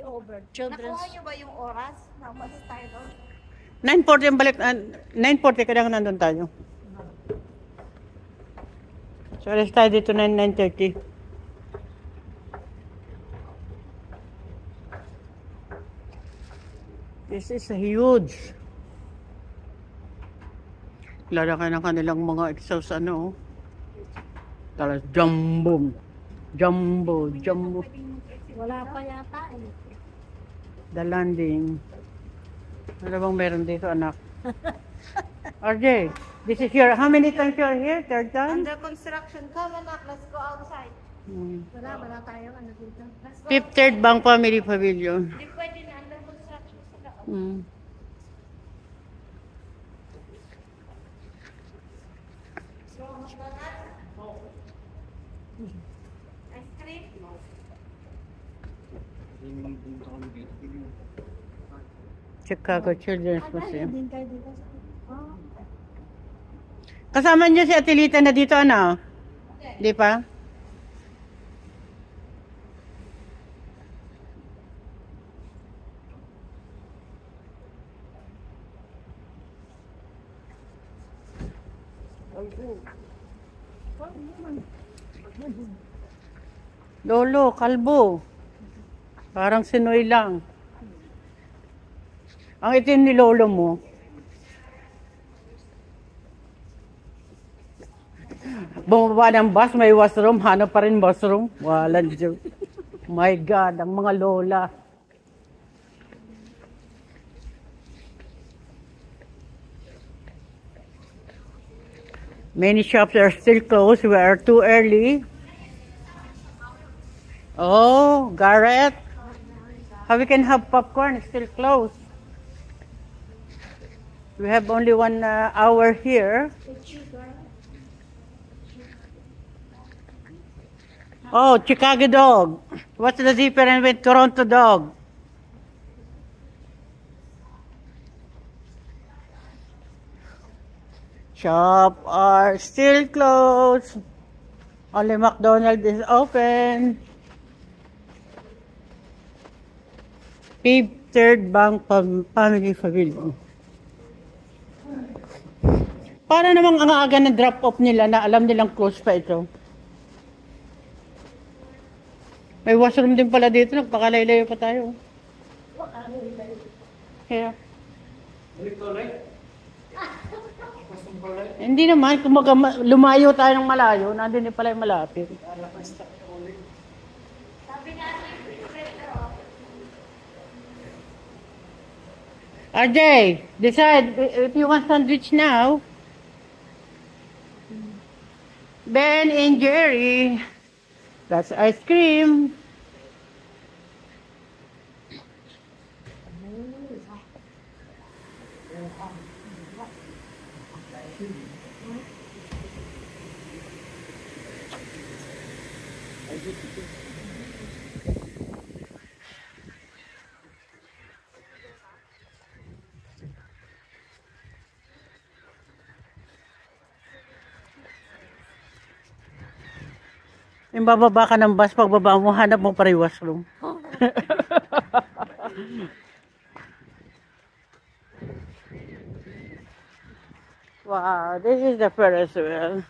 over. Children's. Nakuha niyo ba yung oras? Namas tayo doon? 9:40 ang balik. 9:40 kailangan nandun tayo. So, alas tayo dito 9:30. This is a huge. Klara ka ng kanilang mga exhaust ano. Talas jumbo. Jumbo. Wala pa yata eh. The landing. Ano bang meron dito, anak? RJ, this is your, how many times you are here? Third time? Under construction. Come anak, let's go outside. Wala tayong ano dito. Let's go. Fifth, third bang family pavilion. Hindi pwede na under construction sila. So, ice cream? Chicago Children's Museum. Din kayo dito. Oh. Kasama niyo si Atilita na dito, ano? Di pa? Lolo, kalbo. Parang sinoy lang. Ang itim ni lolo mo. Bumaba ng bus, may washroom. Hanap pa rin washroom. Walang joke. My God, ang mga lola. Many shops are still closed. We are too early. Oh, Garrett. How we can have popcorn? It's still closed. We have only 1 hour here. Oh, Chicago dog. What's the difference with Toronto dog? Shop are still closed. Only McDonald's is open. Fifth, third bank family pavilion. Para namang ang aga na drop off nila na alam nilang close pa ito. May washroom din pala dito. Nagpakalaylayo pa tayo. Here. Hindi naman. Kung lumayo tayo ng malayo, nandun din pala yung malapit. RJ, decide if you want sandwich now. Ben and Jerry. That's ice cream. Yung bababa ka ng bus, pagbaba mo, hanap mo pa rin washroom. Wow, this is the Ferris wheel.